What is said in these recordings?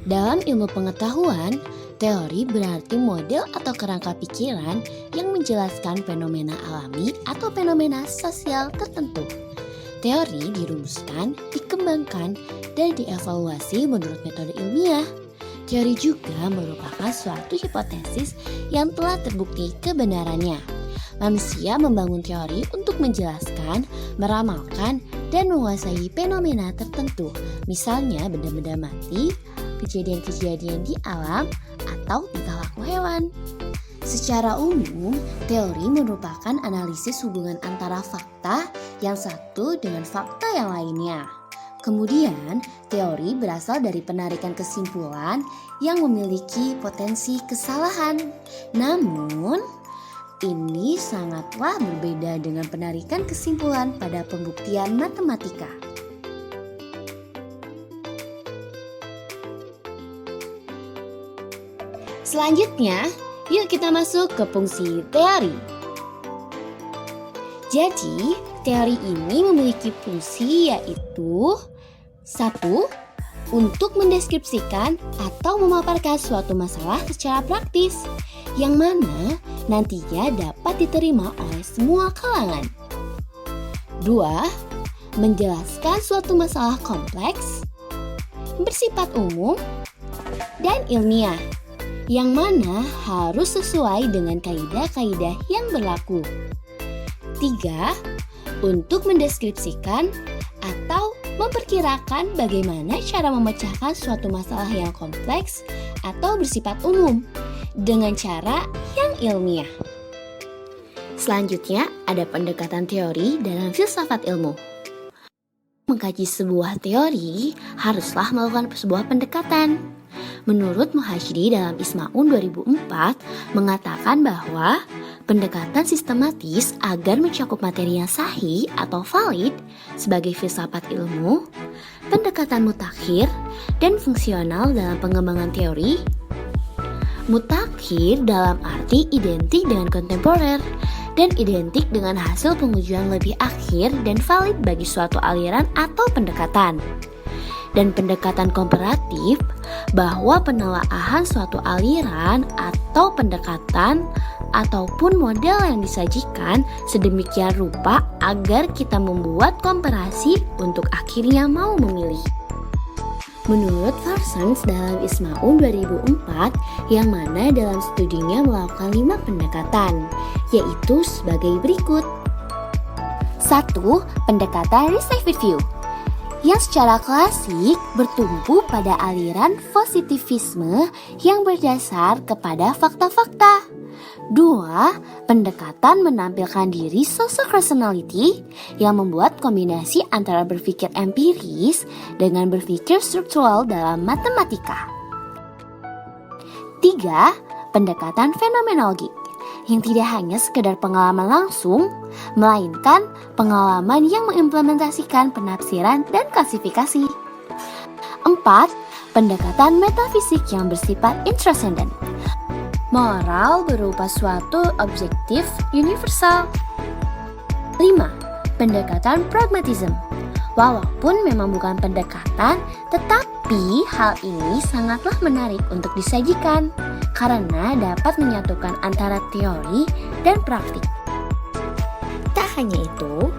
Dalam ilmu pengetahuan, teori berarti model atau kerangka pikiran yang menjelaskan fenomena alami atau fenomena sosial tertentu. Teori dirumuskan, dikembangkan, dan dievaluasi menurut metode ilmiah. Teori juga merupakan suatu hipotesis yang telah terbukti kebenarannya. Manusia membangun teori untuk menjelaskan, meramalkan, dan menguasai fenomena tertentu, misalnya benda-benda mati, kejadian-kejadian di alam, atau tingkah laku hewan. Secara umum, teori merupakan analisis hubungan antara fakta yang satu dengan fakta yang lainnya. Kemudian, teori berasal dari penarikan kesimpulan yang memiliki potensi kesalahan. Namun, ini sangatlah berbeda dengan penarikan kesimpulan pada pembuktian matematika. Selanjutnya, yuk kita masuk ke fungsi teori. Jadi, teori ini memiliki fungsi yaitu 1. Untuk mendeskripsikan atau memaparkan suatu masalah secara praktis, yang mana nantinya dapat diterima oleh semua kalangan. 2. Menjelaskan suatu masalah kompleks, bersifat umum, dan ilmiah, yang mana harus sesuai dengan kaidah-kaidah yang berlaku. 3. Untuk mendeskripsikan atau memperkirakan bagaimana cara memecahkan suatu masalah yang kompleks atau bersifat umum dengan cara yang ilmiah. Selanjutnya, ada pendekatan teori dalam filsafat ilmu. Mengkaji sebuah teori, haruslah melakukan sebuah pendekatan. Menurut Muhajri dalam Ismaun 2004 mengatakan bahwa pendekatan sistematis agar mencakup materi yang sahih atau valid sebagai filsafat ilmu, pendekatan mutakhir dan fungsional dalam pengembangan teori. Mutakhir dalam arti identik dengan kontemporer dan identik dengan hasil pengujian lebih akhir dan valid bagi suatu aliran atau pendekatan. Dan pendekatan komparatif bahwa penelaahan suatu aliran atau pendekatan ataupun model yang disajikan sedemikian rupa agar kita membuat komparasi untuk akhirnya mau memilih. Menurut Parsons dalam Ismaun 2004, yang mana dalam studinya melakukan 5 pendekatan, yaitu sebagai berikut. 1. Pendekatan received view, yang secara klasik bertumpu pada aliran positivisme yang berdasar kepada fakta-fakta. 2. Pendekatan menampilkan diri sosok rationality yang membuat kombinasi antara berpikir empiris dengan berpikir struktural dalam matematika. 3. Pendekatan fenomenologi yang tidak hanya sekedar pengalaman langsung, melainkan pengalaman yang mengimplementasikan penafsiran dan klasifikasi. 4. Pendekatan metafisik yang bersifat intransenden. Moral berupa suatu objektif universal. 5. Pendekatan pragmatism. Walaupun memang bukan pendekatan, tetapi hal ini sangatlah menarik untuk disajikan karena dapat menyatukan antara teori dan praktik. Tak hanya itu,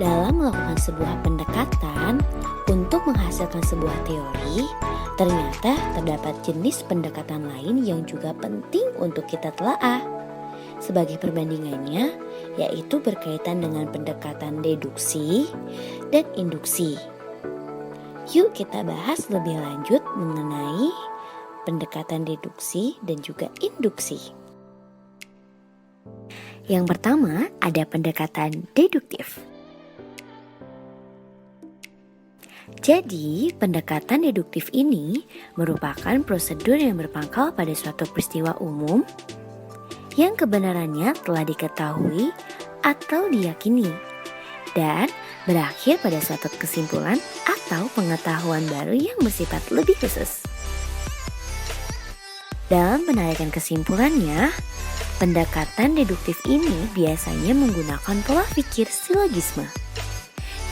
dalam melakukan sebuah pendekatan untuk menghasilkan sebuah teori, ternyata terdapat jenis pendekatan lain yang juga penting untuk kita telaah. Sebagai perbandingannya, yaitu berkaitan dengan pendekatan deduksi dan induksi. Yuk kita bahas lebih lanjut mengenai pendekatan deduksi dan juga induksi. Yang pertama ada pendekatan deduktif. Jadi, pendekatan deduktif ini merupakan prosedur yang berpangkal pada suatu peristiwa umum yang kebenarannya telah diketahui atau diyakini dan berakhir pada suatu kesimpulan atau pengetahuan baru yang bersifat lebih khusus. Dalam penarikan kesimpulannya, pendekatan deduktif ini biasanya menggunakan pola pikir silogisme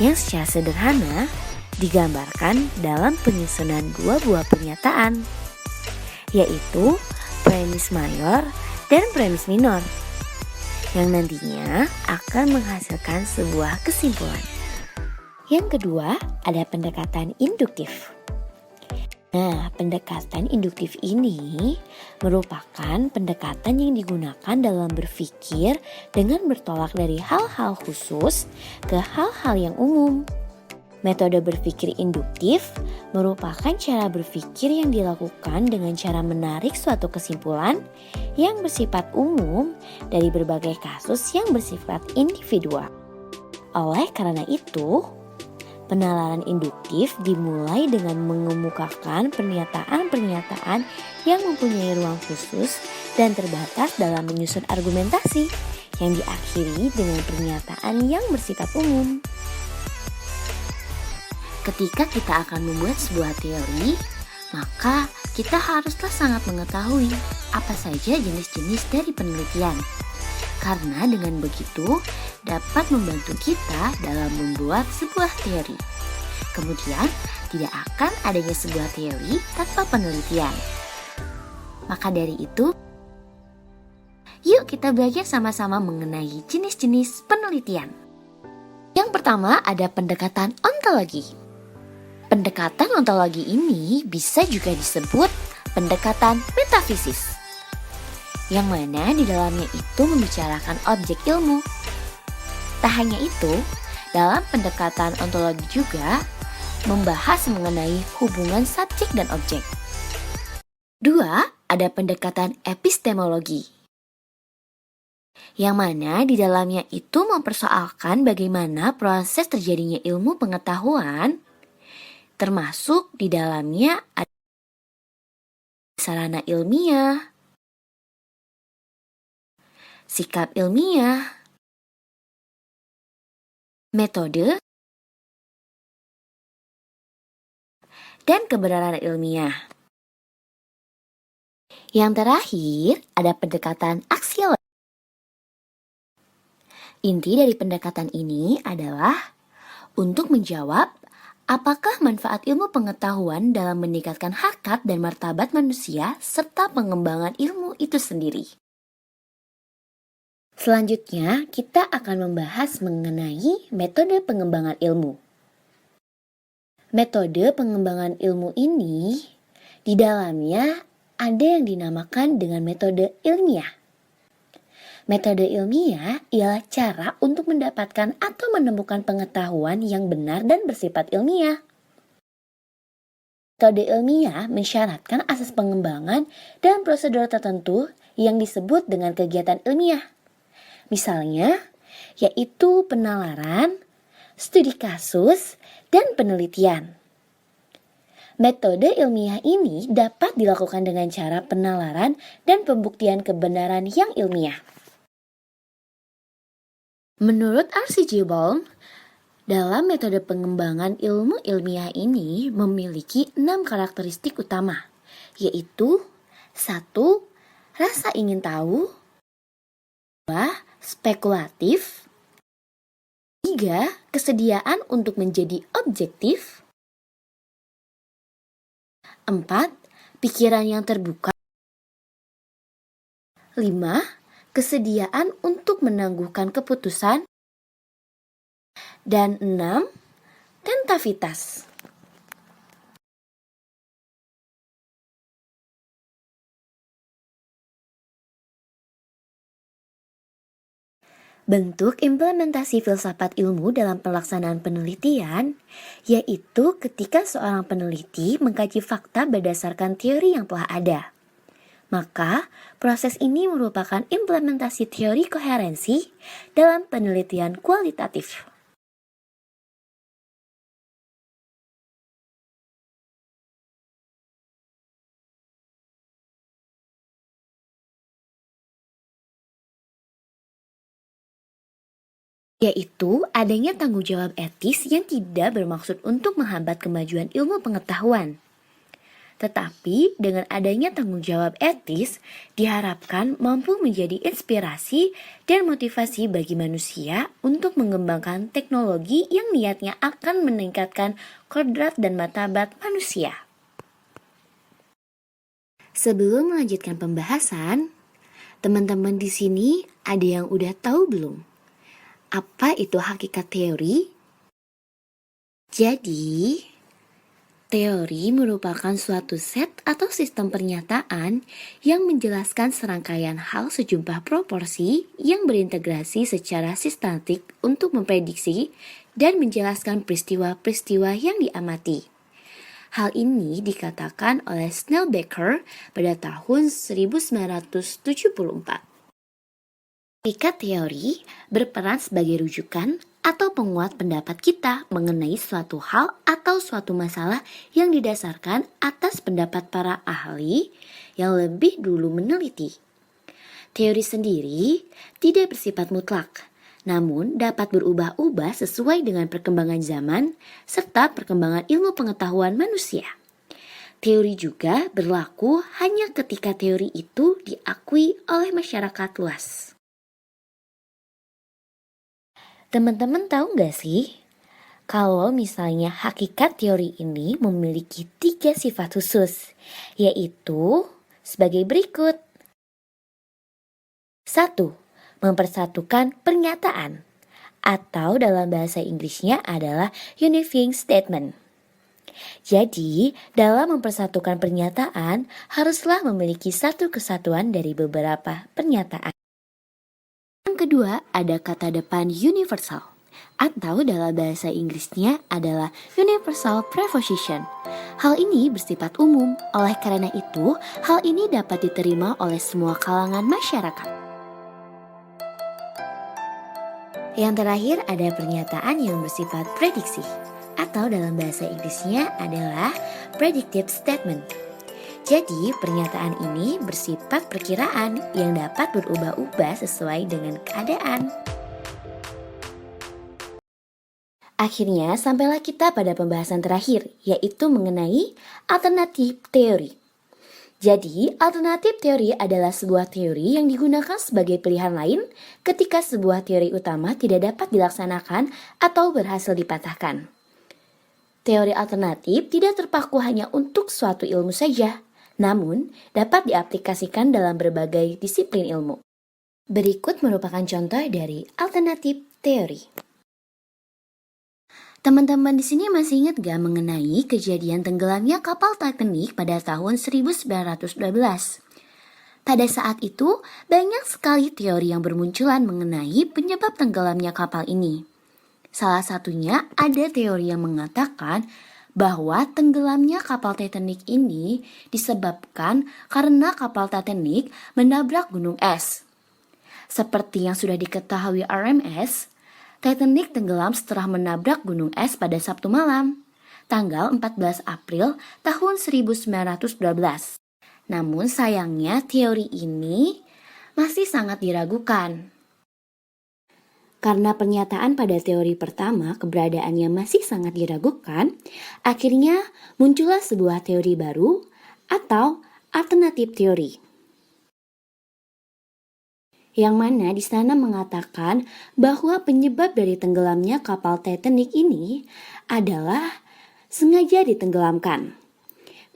yang secara sederhana digambarkan dalam penyusunan dua buah pernyataan, yaitu premis mayor dan premis minor, yang nantinya akan menghasilkan sebuah kesimpulan. Yang kedua, ada pendekatan induktif. Nah, pendekatan induktif ini merupakan pendekatan yang digunakan dalam berpikir dengan bertolak dari hal-hal khusus ke hal-hal yang umum. Metode berpikir induktif merupakan cara berpikir yang dilakukan dengan cara menarik suatu kesimpulan yang bersifat umum dari berbagai kasus yang bersifat individual. Oleh karena itu, penalaran induktif dimulai dengan mengemukakan pernyataan-pernyataan yang mempunyai ruang khusus dan terbatas dalam menyusun argumentasi yang diakhiri dengan pernyataan yang bersifat umum. Ketika kita akan membuat sebuah teori, maka kita haruslah sangat mengetahui apa saja jenis-jenis dari penelitian. Karena dengan begitu dapat membantu kita dalam membuat sebuah teori. Kemudian tidak akan adanya sebuah teori tanpa penelitian. Maka dari itu, yuk kita belajar sama-sama mengenai jenis-jenis penelitian. Yang pertama ada pendekatan ontologi. Pendekatan ontologi ini bisa juga disebut pendekatan metafisis, yang mana di dalamnya itu membicarakan objek ilmu. Tak hanya itu, dalam pendekatan ontologi juga membahas mengenai hubungan subjek dan objek. Dua, ada pendekatan epistemologi, yang mana di dalamnya itu mempersoalkan bagaimana proses terjadinya ilmu pengetahuan, termasuk di dalamnya ada sarana ilmiah, sikap ilmiah, metode, dan kebenaran ilmiah. Yang terakhir, ada pendekatan aksiologi. Inti dari pendekatan ini adalah untuk menjawab apakah manfaat ilmu pengetahuan dalam meningkatkan harkat dan martabat manusia serta pengembangan ilmu itu sendiri. Selanjutnya, kita akan membahas mengenai metode pengembangan ilmu. Metode pengembangan ilmu ini di dalamnya ada yang dinamakan dengan metode ilmiah. Metode ilmiah ialah cara untuk mendapatkan atau menemukan pengetahuan yang benar dan bersifat ilmiah. Metode ilmiah mensyaratkan asas pengembangan dan prosedur tertentu yang disebut dengan kegiatan ilmiah. Misalnya, yaitu penalaran, studi kasus, dan penelitian. Metode ilmiah ini dapat dilakukan dengan cara penalaran dan pembuktian kebenaran yang ilmiah. Menurut R.C. Bohm, dalam metode pengembangan ilmu ilmiah ini memiliki 6 karakteristik utama, yaitu 1. Rasa ingin tahu, 2. Spekulatif, 3. Kesediaan untuk menjadi objektif, 4. Pikiran yang terbuka, 5. Kesediaan untuk menangguhkan keputusan, dan 6. Tentavitas. Bentuk implementasi filsafat ilmu dalam pelaksanaan penelitian, yaitu ketika seorang peneliti mengkaji fakta berdasarkan teori yang telah ada. Maka, proses ini merupakan implementasi teori koherensi dalam penelitian kualitatif. Yaitu adanya tanggung jawab etis yang tidak bermaksud untuk menghambat kemajuan ilmu pengetahuan. Tetapi dengan adanya tanggung jawab etis, diharapkan mampu menjadi inspirasi dan motivasi bagi manusia untuk mengembangkan teknologi yang niatnya akan meningkatkan kodrat dan martabat manusia. Sebelum melanjutkan pembahasan, teman-teman di sini ada yang udah tahu belum? Apa itu hakikat teori? Jadi, teori merupakan suatu set atau sistem pernyataan yang menjelaskan serangkaian hal sejumlah proporsi yang berintegrasi secara sistematik untuk memprediksi dan menjelaskan peristiwa-peristiwa yang diamati. Hal ini dikatakan oleh Snellbaker pada tahun 1974. Hakikat teori berperan sebagai rujukan atau penguat pendapat kita mengenai suatu hal atau suatu masalah yang didasarkan atas pendapat para ahli yang lebih dulu meneliti. Teori sendiri tidak bersifat mutlak, namun dapat berubah-ubah sesuai dengan perkembangan zaman serta perkembangan ilmu pengetahuan manusia. Teori juga berlaku hanya ketika teori itu diakui oleh masyarakat luas. Teman-teman tahu nggak sih, kalau misalnya hakikat teori ini memiliki 3 sifat khusus, yaitu sebagai berikut. 1. Mempersatukan pernyataan, atau dalam bahasa Inggrisnya adalah unifying statement. Jadi, dalam mempersatukan pernyataan, haruslah memiliki satu kesatuan dari beberapa pernyataan. Yang kedua, ada kata depan universal, atau dalam bahasa Inggrisnya adalah universal preposition. Hal ini bersifat umum, oleh karena itu, hal ini dapat diterima oleh semua kalangan masyarakat. Yang terakhir, ada pernyataan yang bersifat prediksi, atau dalam bahasa Inggrisnya adalah predictive statement. Jadi, pernyataan ini bersifat perkiraan yang dapat berubah-ubah sesuai dengan keadaan. Akhirnya, sampailah kita pada pembahasan terakhir, yaitu mengenai alternatif teori. Jadi, alternatif teori adalah sebuah teori yang digunakan sebagai pilihan lain ketika sebuah teori utama tidak dapat dilaksanakan atau berhasil dipatahkan. Teori alternatif tidak terpaku hanya untuk suatu ilmu saja, namun dapat diaplikasikan dalam berbagai disiplin ilmu. Berikut merupakan contoh dari alternatif teori. Teman-teman di sini masih ingat gak mengenai kejadian tenggelamnya kapal Titanic pada tahun 1912? Pada saat itu, banyak sekali teori yang bermunculan mengenai penyebab tenggelamnya kapal ini. Salah satunya ada teori yang mengatakan bahwa tenggelamnya kapal Titanic ini disebabkan karena kapal Titanic menabrak gunung es. Seperti yang sudah diketahui RMS, Titanic tenggelam setelah menabrak gunung es pada Sabtu malam, tanggal 14 April tahun 1912. Namun sayangnya teori ini masih sangat diragukan. Karena pernyataan pada teori pertama keberadaannya masih sangat diragukan, akhirnya muncullah sebuah teori baru atau alternatif teori. Yang mana di sana mengatakan bahwa penyebab dari tenggelamnya kapal Titanic ini adalah sengaja ditenggelamkan.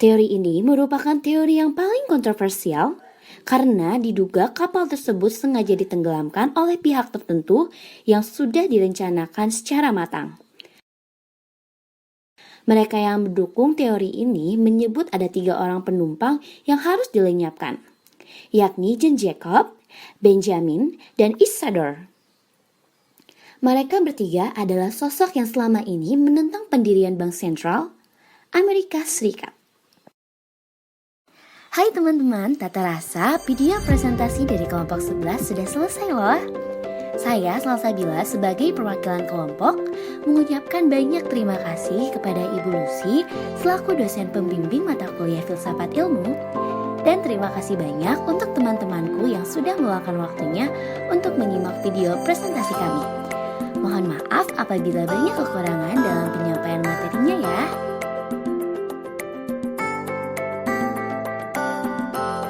Teori ini merupakan teori yang paling kontroversial karena diduga kapal tersebut sengaja ditenggelamkan oleh pihak tertentu yang sudah direncanakan secara matang. Mereka yang mendukung teori ini menyebut ada 3 orang penumpang yang harus dilenyapkan, yakni John Jacob, Benjamin, dan Isadore. Mereka bertiga adalah sosok yang selama ini menentang pendirian Bank Sentral Amerika Serikat. Hai teman-teman, tak terasa video presentasi dari kelompok 11 sudah selesai loh. Saya Salsabila sebagai perwakilan kelompok mengucapkan banyak terima kasih kepada Ibu Lucy selaku dosen pembimbing mata kuliah Filsafat Ilmu, dan terima kasih banyak untuk teman-temanku yang sudah meluangkan waktunya untuk menyimak video presentasi kami. Mohon maaf apabila banyak kekurangan dalam penyampaian materinya ya.